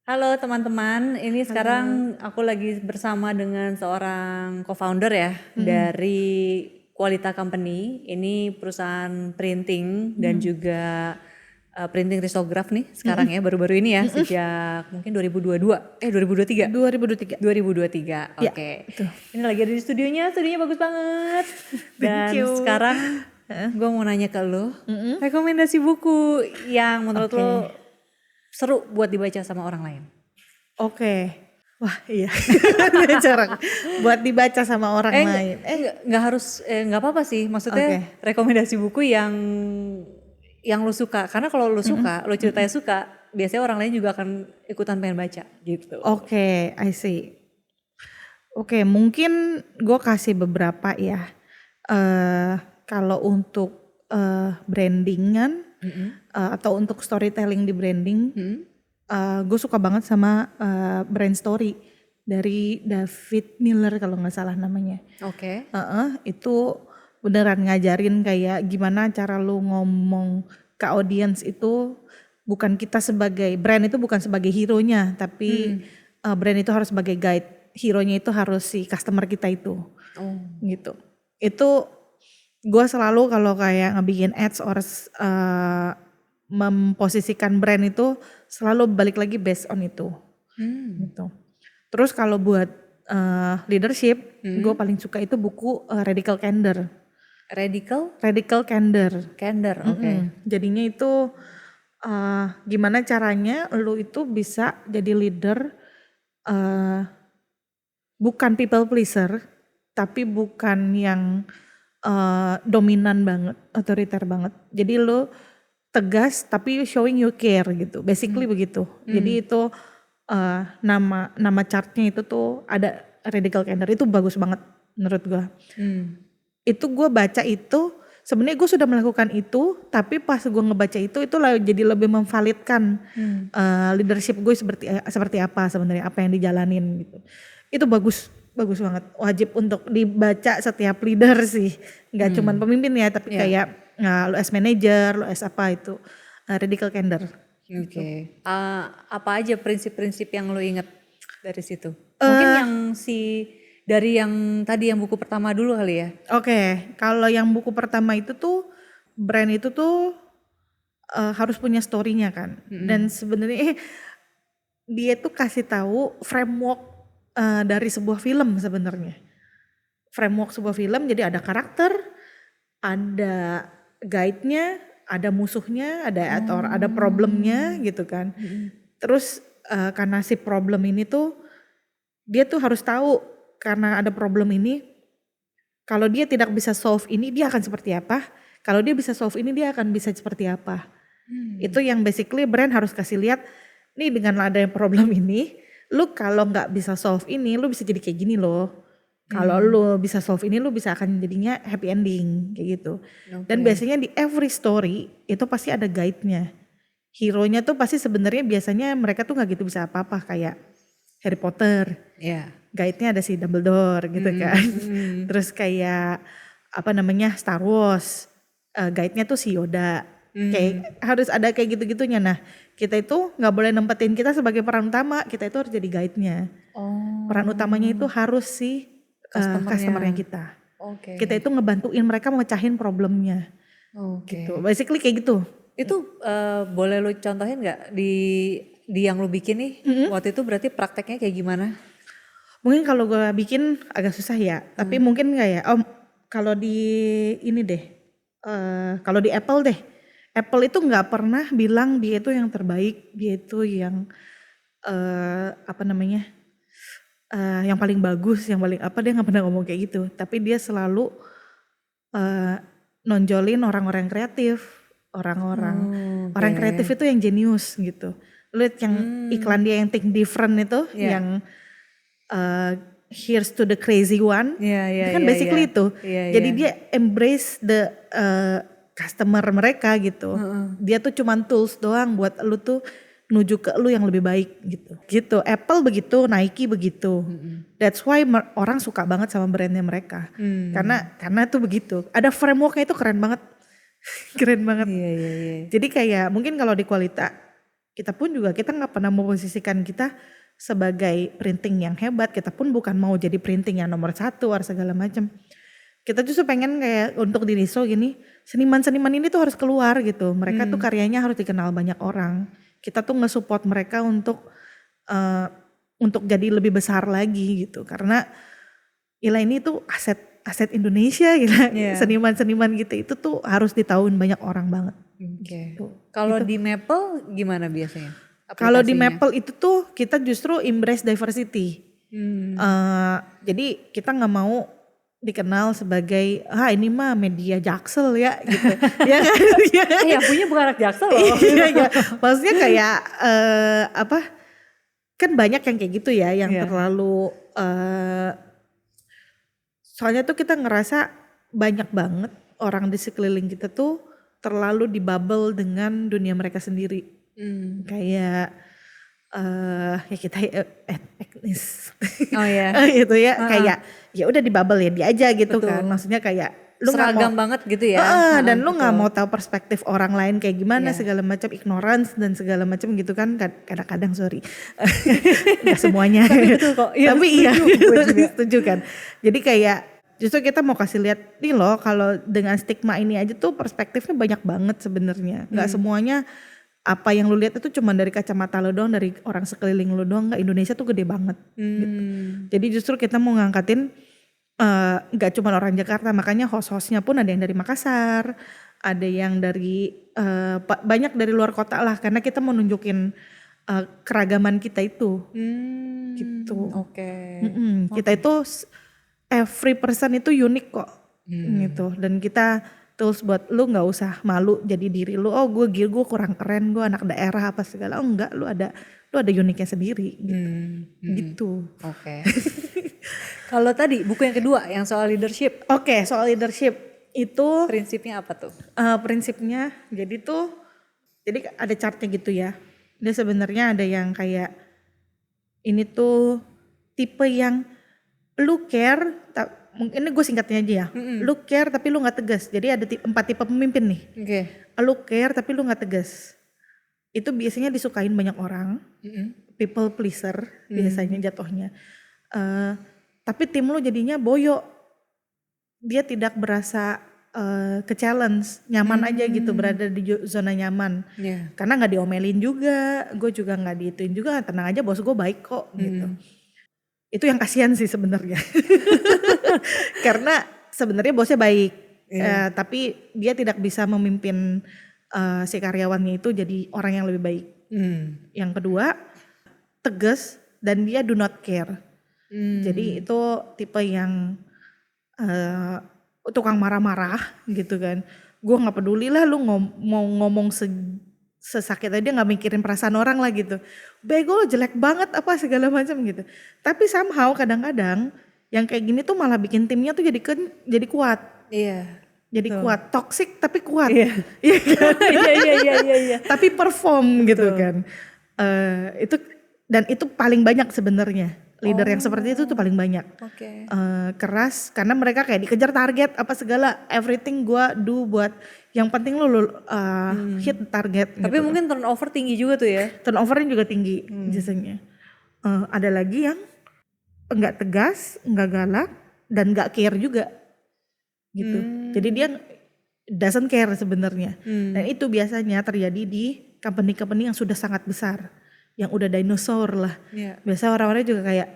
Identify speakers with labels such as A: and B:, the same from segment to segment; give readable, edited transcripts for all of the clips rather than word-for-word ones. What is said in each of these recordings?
A: Halo teman-teman, ini
B: Halo.
A: sekarang aku lagi bersama dengan seorang co-founder ya
B: Mhm,
A: dari Qualita Company. Ini perusahaan printing dan
B: mhm,
A: juga printing risograf nih
B: mhm,
A: sekarang ya, baru-baru ini ya,
B: mhm.
A: sejak mungkin 2022, 2023.
B: 2023.
A: 2023,
B: Ya,
A: oke.
B: betul.
A: Ini lagi ada di studionya bagus banget.
B: Thank
A: Dan
B: you.
A: sekarang
B: Heeh,
A: gue mau nanya ke lo,
B: mhm.
A: rekomendasi buku yang menurut lo
B: Oke,
A: seru buat dibaca sama orang lain.
B: oke. Wah, iya. Cara buat dibaca sama orang
A: Enggak,
B: lain.
A: nggak harus, nggak apa-apa sih. Maksudnya
B: Oke.
A: rekomendasi buku yang lu suka. Karena kalau lu
B: Mhm,
A: suka, lu ceritanya
B: mhm.
A: suka, biasanya orang lain juga akan ikutan pengen baca gitu.
B: Oke, I see. Oke, mungkin gue kasih beberapa ya. Eh, Kalau untuk brandingan
A: Mm-mm.
B: atau untuk storytelling di branding,
A: Mm-mm.
B: gue suka banget sama Brand Story dari David Miller kalau nggak salah namanya.
A: Oke.
B: Itu beneran ngajarin kayak gimana cara lu ngomong ke audiens itu, bukan kita sebagai brand itu bukan sebagai hero-nya, tapi
A: Mm.
B: brand itu harus sebagai guide. Hero-nya itu harus si customer kita itu
A: Oh.
B: gitu. Itu gue selalu kalau kayak ngebikin ads or memposisikan brand itu selalu balik lagi based on itu
A: Hmm.
B: gitu. Terus kalau buat leadership, gue
A: Mm.
B: paling suka itu buku Radical Candor.
A: Radical
B: Radical Candor.
A: Candor, oke.
B: Jadinya itu gimana caranya lu itu bisa jadi leader, eh, bukan people pleaser, tapi bukan yang dominan banget, otoriter banget. Jadi lu tegas tapi showing you care gitu. Basically begitu. Jadi itu nama nama chartnya itu tuh ada Radical Candor, itu bagus banget menurut gua.
A: Hmm.
B: Itu gue baca itu sebenarnya gue sudah melakukan itu, tapi pas gue ngebaca itu jadi lebih memvalidkan
A: Hmm.
B: leadership gue seperti apa sebenarnya, apa yang dijalanin gitu. Itu bagus bagus banget, wajib untuk dibaca setiap leader sih, nggak cuman pemimpin ya, tapi
A: Ya,
B: kayak lu as manager, lu as apa itu, Radical Candor gitu.
A: oke. Apa aja prinsip-prinsip yang lo inget dari situ? Mungkin
B: eh
A: yang dari yang tadi yang buku pertama dulu kali ya?
B: Oke, kalau yang buku pertama itu tuh brand itu tuh harus punya story-nya kan. Dan sebenarnya dia tuh kasih tahu framework dari sebuah film sebenarnya. Framework sebuah film, jadi ada karakter, ada guide-nya, ada musuhnya, atau ada problemnya gitu kan. Terus karena si problem ini tuh dia tuh harus tahu, karena ada problem ini, kalau dia tidak bisa solve ini dia akan seperti apa, kalau dia bisa solve ini dia akan bisa seperti apa. Itu yang basically brand harus kasih lihat, nih dengan adanya problem ini, lu kalau nggak bisa solve ini, lu bisa jadi kayak gini loh. Kalau lu bisa solve ini, lu bisa akan jadinya happy ending kayak gitu. Dan
A: Oke.
B: biasanya di every story itu pasti ada guide-nya. Hero-nya tuh pasti sebenarnya biasanya mereka tuh nggak gitu bisa apa-apa, kayak Harry Potter.
A: Ya.
B: Guide-nya ada si Dumbledore gitu kan. Terus kayak apa namanya, Star Wars, guide-nya tuh si Yoda. Kayak harus ada kayak gitu-gitunya. Nah, kita itu nggak boleh nempetin kita sebagai peran utama, kita itu harus jadi guide-nya. Peran utamanya itu
A: Oh,
B: harus si customer-nya
A: customernya.
B: kita.
A: Oke.
B: Kita itu ngebantuin mereka mecahin problemnya gitu.
A: Oke.
B: Basically kayak gitu.
A: Itu boleh lu contohin nggak di yang lu bikin nih? Waktu itu berarti prakteknya kayak gimana?
B: Mungkin kalau gue bikin agak susah ya, tapi mungkin nggak ya. Kalau di ini deh, kalau di Apple deh, Apple itu nggak pernah bilang dia itu yang terbaik, dia itu yang apa namanya, yang paling bagus, yang paling apa, dia nggak pernah ngomong kayak gitu. Tapi dia selalu eh, nonjolin orang-orang kreatif, orang-orang
A: Oke.
B: orang kreatif itu yang jenius gitu. Lihat yang iklan dia yang Think Different itu,
A: Ya.
B: yang uh, here's to the crazy one,
A: Iya, iya,
B: itu kan
A: iya, iya.
B: basically itu.
A: Iya,
B: Jadi
A: iya.
B: dia embrace the customer mereka gitu. Dia tuh cuman tools doang buat lu tuh menuju ke lu yang lebih baik gitu. Gitu. Apple begitu, Nike begitu. That's why orang suka banget sama brandnya mereka. Karena tuh begitu. Ada frameworknya itu keren banget. Keren banget.
A: Iya, iya, iya.
B: Jadi kayak mungkin kalau di Qualita kita pun juga kita nggak pernah memposisikan kita sebagai printing yang hebat, kita pun bukan mau jadi printing yang nomor 1 atau segala macam. Kita justru pengen kayak untuk di Riso gini, seniman-seniman ini tuh harus keluar gitu. Mereka tuh karyanya harus dikenal banyak orang. Kita tuh nge-support mereka untuk jadi lebih besar lagi gitu. Karena gila ini tuh aset Indonesia gila.
A: Iya.
B: Seniman-seniman gitu itu tuh harus ditahuin banyak orang banget.
A: Oke.
B: Gitu.
A: Kalau di Maple gimana biasanya?
B: Kalau di
A: aplikasinya?
B: Maple itu tuh kita justru embrace diversity. Jadi kita nggak mau dikenal sebagai ini mah media Jaksel ya gitu. Ya kan? Ya kan?
A: Yang punya bukan anak Jaksel loh.
B: Iya. Maksudnya kayak kan banyak yang kayak gitu ya, yang
A: Iya.
B: terlalu soalnya tuh kita ngerasa banyak banget orang di sekeliling kita tuh terlalu dibubble dengan dunia mereka sendiri. Kayak ya kita etnis.
A: Oh ya.
B: Gitu ya, kayak ya udah dibubble ya dia aja gitu
A: Betul.
B: kan. Maksudnya kayak lu nggak
A: Seragam
B: mau
A: banget gitu ya.
B: dan lu nggak
A: betul.
B: mau tahu perspektif orang lain kayak gimana,
A: Iya.
B: segala macam, ignorance dan segala macam gitu kan. Kadang-kadang sorry nggak semuanya
A: Tapi betul kok. Iya,
B: tapi iya
A: setuju, gue juga.
B: setuju kan. Jadi kayak justru kita mau kasih lihat nih loh, kalau dengan stigma ini aja tuh perspektifnya banyak banget sebenarnya. Nggak semuanya apa yang lu lihat itu cuma dari kacamata lu doang, dari orang sekeliling lu doang. Nggak, Indonesia tuh gede banget gitu. Jadi justru kita mau ngangkatin nggak cuma orang Jakarta, makanya host-hostnya pun ada yang dari Makassar, ada yang dari banyak dari luar kota lah, karena kita mau nunjukin keragaman kita itu gitu.
A: Oke.
B: Kita itu every person itu unik kok gitu, dan kita tools buat lu nggak usah malu jadi diri lu. Oh gue kurang keren, gue anak daerah apa segala. Oh enggak, lu ada uniknya sendiri gitu. Gitu.
A: Oke. Kalau tadi buku yang kedua yang soal leadership,
B: Oke, soal leadership itu
A: prinsipnya apa tuh?
B: prinsipnya jadi ada chartnya gitu ya. Dia sebenarnya ada yang kayak ini tuh tipe yang lu care, mungkin ini gue singkatnya aja ya. Lu care tapi lu nggak tegas. Jadi ada 4 tipe pemimpin nih.
A: Oke.
B: Lu care tapi lu nggak tegas. Itu biasanya disukain banyak orang. People pleaser biasanya jatuhnya. Tapi tim lu jadinya boyo. Dia tidak berasa ke-challenge, nyaman aja gitu, berada di zona nyaman.
A: Iya.
B: Karena nggak diomelin juga, gue juga nggak diituin juga, tenang aja bos gue baik kok gitu. Itu yang kasihan sih sebenarnya. Karena sebenarnya bosnya baik, tapi dia tidak bisa memimpin si karyawannya itu jadi orang yang lebih baik. Yang kedua, tegas dan dia do not care. Jadi itu tipe yang tukang marah-marah gitu kan. Gue nggak peduli lah lu mau ngomong sesakit aja, nggak mikirin perasaan orang lah gitu. Bego lo jelek banget apa segala macam gitu. Tapi somehow kadang-kadang yang kayak gini tuh malah bikin timnya tuh jadi kuat.
A: Iya.
B: Jadi kuat, toxic tapi kuat.
A: Iya.
B: Iya kan?
A: Iya.
B: Tapi perform gitu kan. Itu paling banyak sebenarnya. Leader yang seperti itu tuh paling banyak.
A: Oke.
B: Keras karena mereka kayak dikejar target apa segala, everything gua do buat yang penting lu hit target.
A: Tapi
B: gitu.
A: mungkin turnover tinggi juga tuh ya.
B: Turnovernya juga tinggi biasanya. Ada lagi yang enggak tegas, enggak galak, dan enggak care juga gitu. Jadi dia doesn't care sebenarnya. Dan itu biasanya terjadi di company-company yang sudah sangat besar, yang udah dinosaur lah.
A: Iya.
B: Biasa orang-orang juga kayak,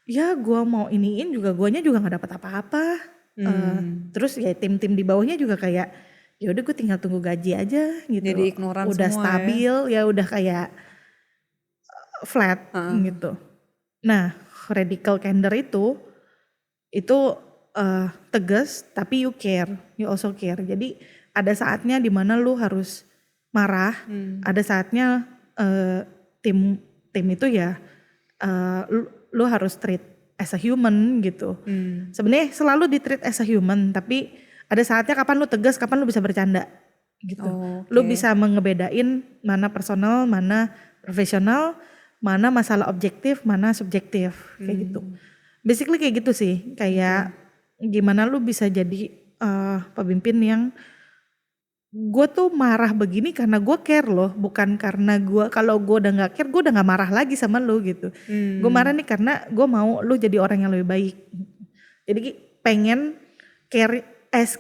B: ya gua mau iniin juga, guanya juga nggak dapat apa-apa. Terus ya tim-tim di bawahnya juga kayak, ya udah gue tinggal tunggu gaji aja gitu.
A: Jadi ignoran
B: udah
A: semua
B: stabil ya udah kayak flat gitu. Nah, radical candor itu tegas tapi you care, you also care. Jadi ada saatnya dimana lu harus marah, ada saatnya tim itu ya lu harus treat as a human gitu. Sebenarnya selalu di treat as a human, tapi ada saatnya kapan lu tegas, kapan lu bisa bercanda gitu. Lu bisa mengebedain mana personal, mana profesional, mana masalah objektif, mana subjektif kayak gitu. Basically kayak gitu sih, kayak gimana lu bisa jadi pemimpin yang gue tuh marah begini karena gue care loh, bukan karena kalau gue udah nggak care, gue udah nggak marah lagi sama lu gitu. Gue marah nih karena gue mau lu jadi orang yang lebih baik. Jadi pengen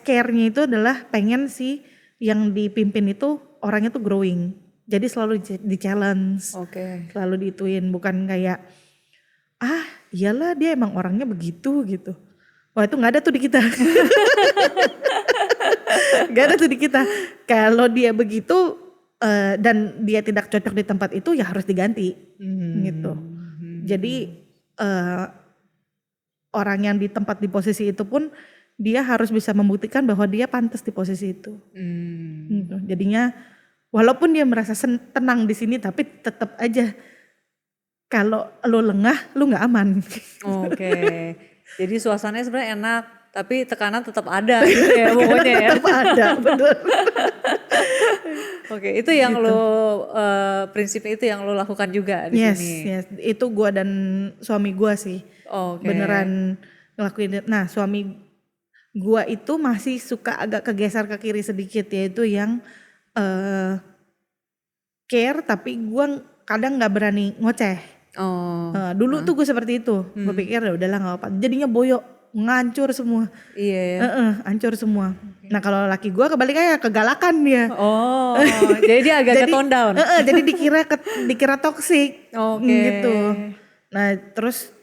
B: care-nya itu adalah pengen si yang dipimpin itu orangnya tuh growing. Jadi selalu di challenge,
A: Oke.
B: selalu diituin, bukan kayak iyalah dia emang orangnya begitu gitu. Wah itu nggak ada tuh di kita. Gak ada tuh di kita. Kalau dia begitu dan dia tidak cocok di tempat itu ya harus diganti gitu. Jadi orang yang di tempat di posisi itu pun dia harus bisa membuktikan bahwa dia pantas di posisi itu. Gitu. Jadinya walaupun dia merasa tenang di sini tapi tetap aja kalau lo lengah lo nggak aman.
A: Oke. Jadi suasananya sebenarnya enak, tapi tekanan tetap ada gitu ya pokoknya ya.
B: Tetap ada, betul.
A: Oke, itu yang lo prinsipnya itu yang lo lakukan juga di sini.
B: Yes, itu gua dan suami gua sih.
A: Oke.
B: Beneran ngelakuin. Nah, suami gua itu masih suka agak kegeser ke kiri sedikit, yaitu yang care tapi gua kadang nggak berani ngoceh.
A: Oh.
B: Dulu tuh gue seperti itu. Gue pikir ya udahlah nggak apa. Jadinya boyok, ngancur semua.
A: Iya ya.
B: Hancur semua. Nah kalau laki gue kebalikannya kegalakan dia.
A: Oh, jadi dia agak tone down.
B: Jadi dikira toksik.
A: Oke.
B: Gitu. Nah terus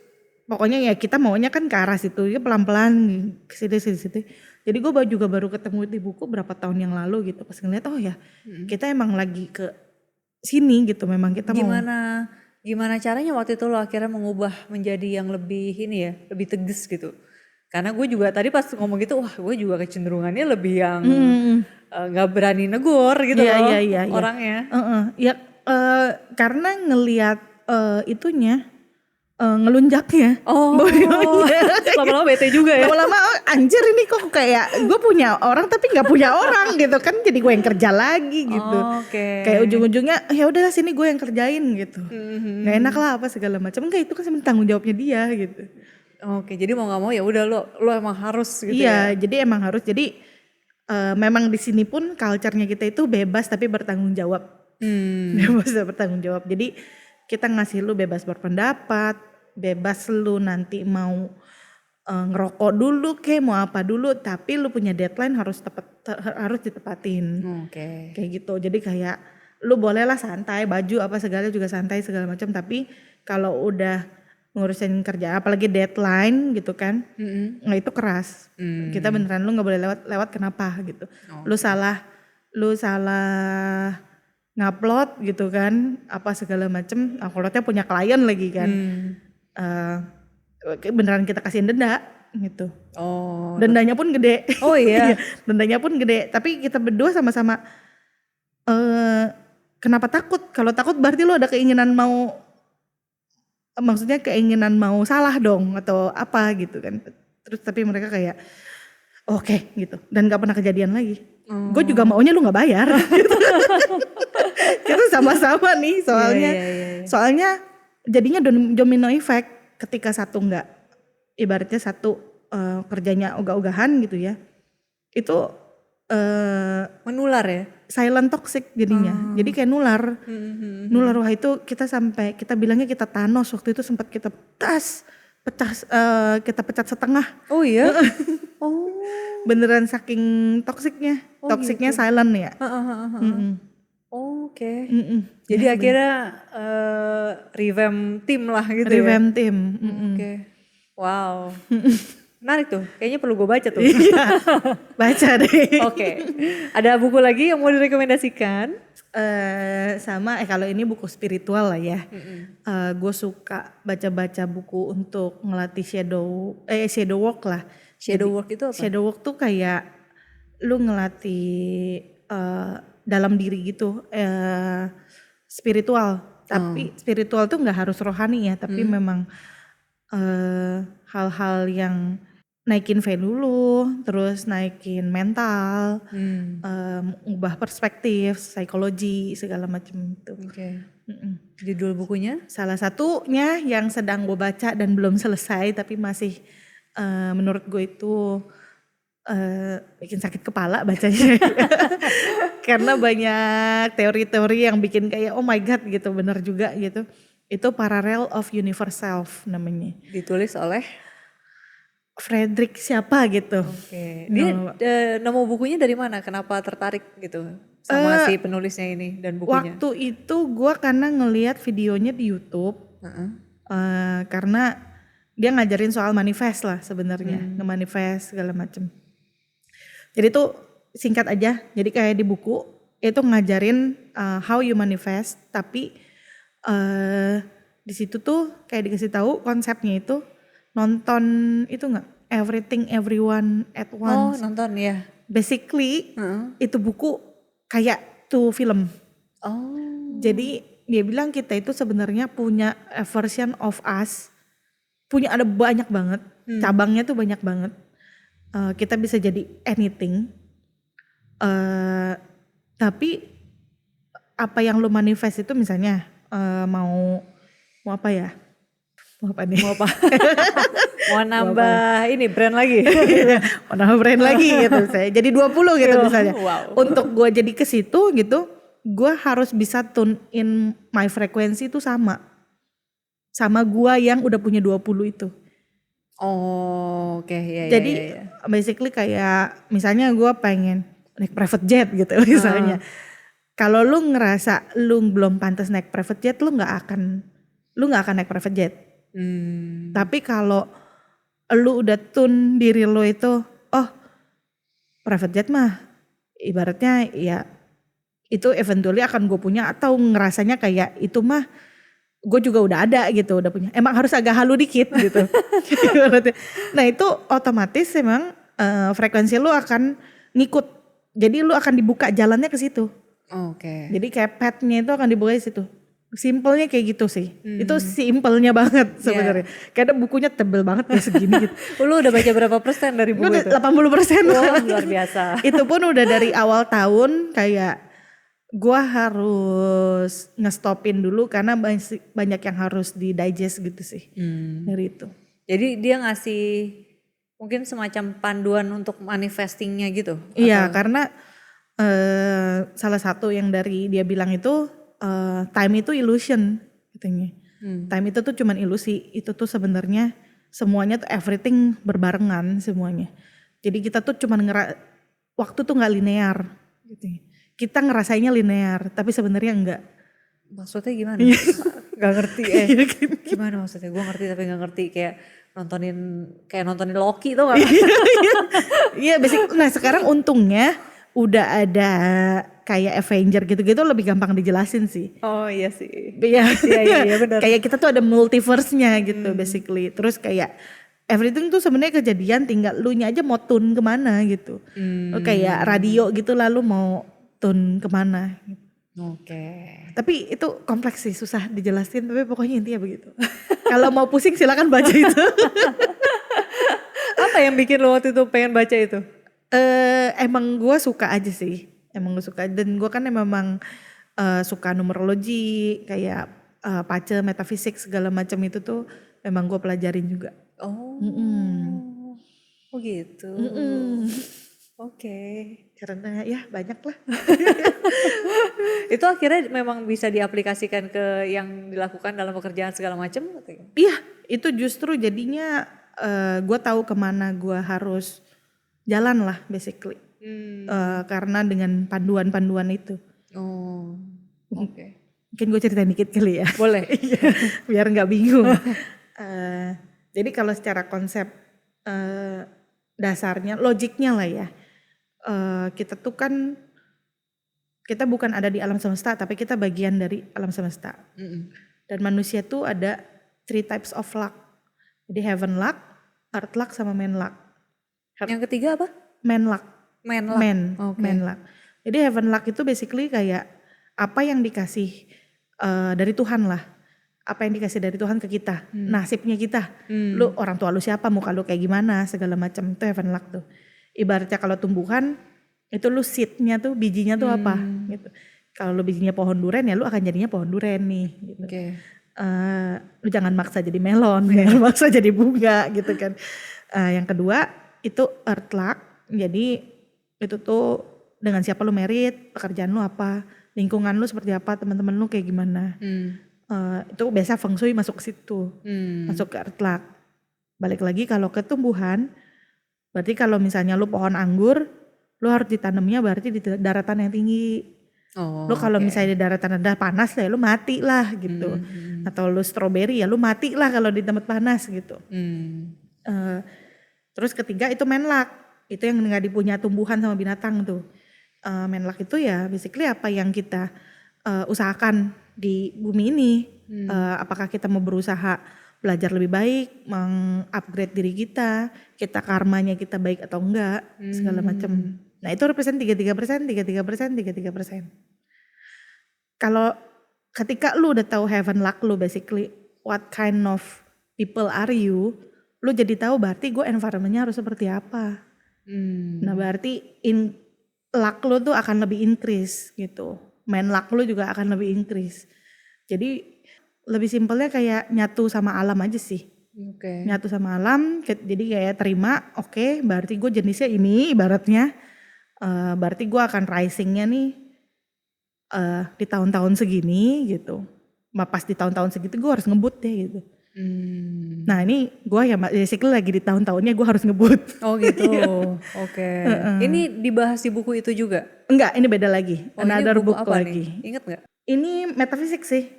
B: pokoknya ya kita maunya kan ke arah situ ya pelan-pelan ke situ. Jadi gue juga baru ketemu di buku berapa tahun yang lalu gitu. Pas ngeliat oh ya kita emang lagi ke sini gitu. Memang kita
A: Gimana caranya waktu itu lo akhirnya mengubah menjadi yang lebih ini ya, lebih tegas gitu? Karena gue juga tadi pas ngomong gitu, wah gue juga kecenderungannya lebih yang nggak berani negor gitu loh orangnya.
B: Ya karena ngelihat itunya ngelunjaknya.
A: Oh, lama-lama bete juga ya.
B: Lama-lama anjir ini kok kayak gue punya orang tapi nggak punya orang gitu kan, jadi gue yang kerja lagi gitu. Kayak ujung-ujungnya ya udahlah sini gue yang kerjain gitu. Nggak enak lah apa segala macam. Enggak, itu kan sebenarnya tanggung jawabnya dia gitu.
A: Oke, jadi mau nggak mau ya udah lo emang harus gitu
B: ya.
A: ya.
B: Jadi emang harus. Jadi memang di sini pun culture-nya kita itu bebas tapi bertanggung jawab. Bebas bertanggung jawab. Jadi kita ngasih lu bebas berpendapat, bebas lu nanti mau ngerokok dulu mau apa dulu, tapi lu punya deadline harus ditepatin. Kayak gitu. Jadi kayak lu bolehlah santai, baju apa segala juga santai segala macam, tapi kalau udah ngurusin kerja apalagi deadline gitu kan, nah itu keras. Kita beneran lu nggak boleh lewat kenapa gitu. Lu salah ngupload gitu kan apa segala macem, uploadnya punya klien lagi kan, beneran kita kasihin denda gitu. Dendanya pun gede.
A: Oh iya.
B: Dendanya pun gede, tapi kita berdua sama-sama kenapa takut? Kalau takut berarti lo ada keinginan mau salah dong atau apa gitu kan. Terus tapi mereka kayak oke, gitu, dan gak pernah kejadian lagi. Gue juga maunya lu gak bayar gitu. Kita sama-sama nih soalnya. Soalnya jadinya domino effect ketika satu nggak, ibaratnya satu kerjanya ogah-ogahan gitu ya, itu
A: menular ya,
B: silent toxic jadinya. Jadi kayak nular. Wah itu kita bilangnya kita Thanos waktu itu, sempat kita kita pecat setengah.
A: Oh iya.
B: Beneran saking toksiknya. Toksiknya gitu. Silent ya.
A: Oke. Jadi ya, akhirnya revamp tim lah gitu ya.
B: Revamp tim.
A: Oke. Wow. Menarik tuh. Kayaknya perlu gue baca tuh.
B: Baca deh.
A: Oke. Ada buku lagi yang mau direkomendasikan?
B: Sama kalau ini buku spiritual lah ya. Gue suka baca-baca buku untuk ngelatih shadow work lah.
A: Shadow work itu apa?
B: Shadow work tuh kayak lu ngelatih dalam diri gitu, spiritual. Tapi spiritual tuh nggak harus rohani ya, tapi memang hal-hal yang naikin value lu, terus naikin mental, ubah perspektif, psikologi, segala macam itu.
A: Judul bukunya?
B: Salah satunya yang sedang gue baca dan belum selesai tapi masih menurut gue itu bikin sakit kepala bacanya. Karena banyak teori-teori yang bikin kayak oh my god gitu, bener juga gitu. Itu Parallel of Universe Self namanya.
A: Ditulis oleh
B: Frederick siapa gitu.
A: Oke. Dia nemu bukunya dari mana? Kenapa tertarik gitu sama si penulisnya ini dan bukunya?
B: Waktu itu gue karena ngelihat videonya di YouTube. Karena dia ngajarin soal manifest lah sebenarnya, nge-manifest segala macem. Jadi tuh singkat aja, jadi kayak di buku itu ngajarin how you manifest, tapi di situ tuh kayak dikasih tahu konsepnya itu nonton itu nggak Everything Everyone at Once.
A: Oh nonton ya.
B: Basically itu buku kayak tuh film.
A: Oh.
B: Jadi dia bilang kita itu sebenarnya punya a version of us, punya ada banyak banget, cabangnya tuh banyak banget. Kita bisa jadi anything, tapi apa yang lu manifest itu misalnya mau apa ya? Mau apa nih?
A: Mau apa? Mau nambah ini brand lagi?
B: Mau nambah brand lagi gitu misalnya. Jadi 20 gitu misalnya.
A: Wow.
B: Untuk gue jadi ke situ gitu, gue harus bisa tune in my frekuensi itu sama gue yang udah punya 20 itu.
A: Oh oke ya.
B: Jadi basically kayak misalnya gue pengen naik private jet gitu misalnya. Kalau lu ngerasa lu belum pantas naik private jet, lu nggak akan naik private jet. Tapi kalau lu udah tune diri lu itu, oh private jet mah ibaratnya ya itu eventually akan gue punya, atau ngerasanya kayak itu mah gue juga udah ada gitu, udah punya. Emang harus agak halu dikit gitu. Nah itu otomatis emang frekuensi lu akan ngikut. Jadi lu akan dibuka jalannya ke situ.
A: Oke.
B: Jadi kayak path-nya itu akan dibuka di situ. Simpelnya kayak gitu sih. Itu simpelnya banget sebenarnya. Karena bukunya tebel banget ya segini gitu.
A: Lu udah baca berapa persen dari buku itu?
B: 80%.
A: Wah, luar biasa.
B: Itu pun udah dari awal tahun kayak gua harus ngestopin dulu karena banyak yang harus di digest gitu sih. Dari itu.
A: Jadi dia ngasih mungkin semacam panduan untuk manifestingnya gitu?
B: Iya, karena salah satu yang dari dia bilang itu time itu illusion katanya. Time itu tuh cuman ilusi. Itu tuh sebenarnya semuanya tuh everything berbarengan semuanya. Jadi kita tuh cuman waktu tuh nggak linear gitu. Kita ngerasainnya linear, tapi sebenarnya enggak.
A: Maksudnya gimana? Gak ngerti gimana maksudnya? Gue ngerti tapi gak ngerti, kayak nontonin Loki tuh gak?
B: Iya basic. Nah sekarang untungnya udah ada kayak Avenger gitu-gitu lebih gampang dijelasin sih.
A: Oh iya sih.
B: Iya benar. Kayak kita tuh ada multiverse-nya gitu basically. Terus kayak everything tuh sebenarnya kejadian, tinggal lu nya aja mau tune kemana gitu. Kayak radio gitu lalu mau tune kemana gitu.
A: Oke.
B: Tapi itu kompleks sih, susah dijelasin, tapi pokoknya intinya begitu. Kalau mau pusing silakan baca itu.
A: Apa yang bikin lo waktu itu pengen baca itu?
B: Emang gue suka aja sih. Emang gue suka, dan gue kan memang suka numerologi, kayak pace, metafisik segala macam itu tuh memang gue pelajarin juga.
A: Oh. Oh gitu. Oke.
B: Karena ya banyak lah.
A: Itu akhirnya memang bisa diaplikasikan ke yang dilakukan dalam pekerjaan segala macam?
B: Iya, itu justru jadinya gue tahu kemana gue harus jalan lah basically. Karena dengan panduan-panduan itu.
A: Oh, oke.
B: Mungkin gue ceritain dikit kali ya.
A: Boleh.
B: Biar nggak bingung. Jadi kalau secara konsep dasarnya, logiknya lah ya. Kita tuh kan, kita bukan ada di alam semesta, tapi kita bagian dari alam semesta. Dan manusia tuh ada 3 types of luck. Jadi heaven luck, earth luck, sama man luck.
A: Yang ketiga apa?
B: Man luck.
A: Man luck.
B: Man luck. Jadi heaven luck itu basically kayak apa yang dikasih dari Tuhan lah. Apa yang dikasih dari Tuhan ke kita, nasibnya kita. Lu orang tua lu siapa, muka lu kayak gimana, segala macam, itu heaven luck tuh. Ibaratnya kalau tumbuhan itu lu seednya tuh, bijinya tuh apa gitu. Kalau lu bijinya pohon duren ya lu akan jadinya pohon duren nih gitu. Lu jangan maksa jadi melon, jangan maksa jadi bunga gitu kan. Yang kedua itu earth luck. Jadi itu tuh dengan siapa lu merit, pekerjaan lu apa, lingkungan lu seperti apa, teman-teman lu kayak gimana. Itu biasa feng shui masuk ke situ, masuk ke earth luck. Balik lagi kalau ke tumbuhan, berarti kalau misalnya lu pohon anggur, lu harus ditanamnya berarti di daratan yang tinggi.
A: Oh,
B: Lu kalau
A: oke.
B: misalnya di daratan rendah panas ya lu mati lah gitu. Atau lu stroberi ya lu mati lah kalau di tempat panas gitu. Eh, Terus ketiga itu menlak, itu yang nggak dipunya tumbuhan sama binatang tuh. Menlak itu ya basically apa yang kita usahakan di bumi ini. Apakah kita mau berusaha belajar lebih baik, mengupgrade diri kita karmanya kita baik atau enggak, segala macam. Nah itu represent 33%, 33%, 33%. Kalau ketika lu udah tahu heaven luck lu basically, what kind of people are you, lu jadi tahu berarti gue environmentnya harus seperti apa. Nah berarti luck lu tuh akan lebih increase gitu. Main luck lu juga akan lebih increase. Jadi lebih simpelnya kayak nyatu sama alam aja sih.
A: Oke.
B: Nyatu sama alam, jadi kayak terima, oke, berarti gue jenisnya ini ibaratnya. Berarti gue akan risingnya nih di tahun-tahun segini gitu. Pas di tahun-tahun segitu gue harus ngebut deh gitu. Nah ini gue ya basically lagi di tahun-tahunnya gue harus ngebut.
A: Oh gitu. Oke. Ini dibahas di buku itu juga?
B: Enggak, ini beda lagi.
A: Oh, ini
B: Another
A: buku
B: book
A: apa
B: lagi.
A: nih? Ingat nggak?
B: Ini metafisik sih.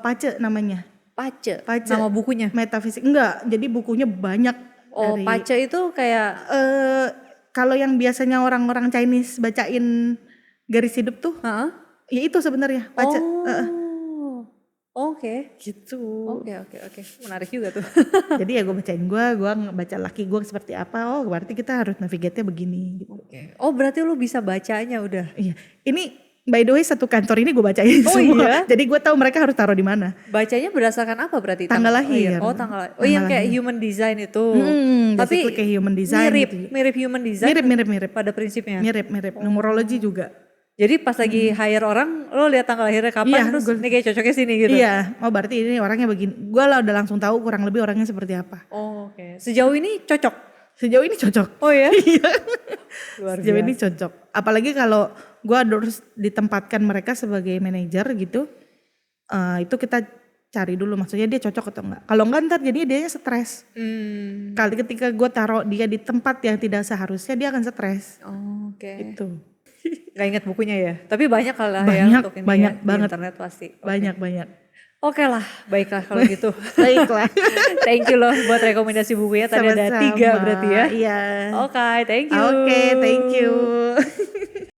B: Pace namanya.
A: Pace.
B: Pace.
A: Nama bukunya?
B: Metafisik. Enggak, jadi bukunya banyak.
A: Oh, Pace itu kayak
B: Kalau yang biasanya orang-orang Chinese bacain garis hidup tuh, ya itu sebenarnya Pace.
A: Oh. Oke.
B: Gitu.
A: Oke. Menarik juga tuh.
B: Jadi ya gue bacain gue baca laki gue seperti apa. Oh berarti kita harus navigate-nya begini gitu.
A: Oke. Oh, berarti lu bisa bacanya udah.
B: Iya. Ini by the way satu kantor ini gue bacain
A: Oh,
B: semua.
A: iya?
B: Jadi gue tahu mereka harus taruh di mana.
A: Bacanya berdasarkan apa berarti?
B: Tanggal lahir.
A: Oh, tanggal lahir. Oh,
B: Tanggal
A: yang kayak
B: lahir.
A: human design itu. Tapi
B: basically kayak human design
A: mirip,
B: gitu.
A: mirip human design.
B: Mirip.
A: Pada prinsipnya.
B: Mirip. Numerologi juga.
A: Jadi pas lagi hire orang, lo lihat tanggal lahirnya kapan,
B: Iya,
A: terus ini kayak cocoknya sini gitu.
B: Iya. Oh berarti ini orangnya begini. Gue lah udah langsung tahu kurang lebih orangnya seperti apa.
A: Oh, oke. Sejauh ini cocok.
B: Sejauh ini cocok.
A: Oh ya?
B: Iya.
A: Luar
B: Sejauh
A: biasa.
B: ini cocok. Apalagi kalau gue harus ditempatkan mereka sebagai manajer gitu. Itu kita cari dulu maksudnya dia cocok atau enggak. Kalau enggak ntar jadi dia stres. Kali ketika gue taruh dia di tempat yang tidak seharusnya dia akan stres.
A: Oh, oke.
B: Itu.
A: Gak ingat bukunya ya. Tapi banyak lah ya
B: Banyak,
A: untuk ini
B: banyak
A: ya,
B: banget.
A: di internet pasti. Oke.
B: Banyak.
A: Oke lah, baiklah kalau gitu.
B: Baiklah.
A: Thank you loh buat rekomendasi bukunya. Tadi ada 3 berarti ya.
B: Iya.
A: Oke, thank you.
B: Oke, thank you.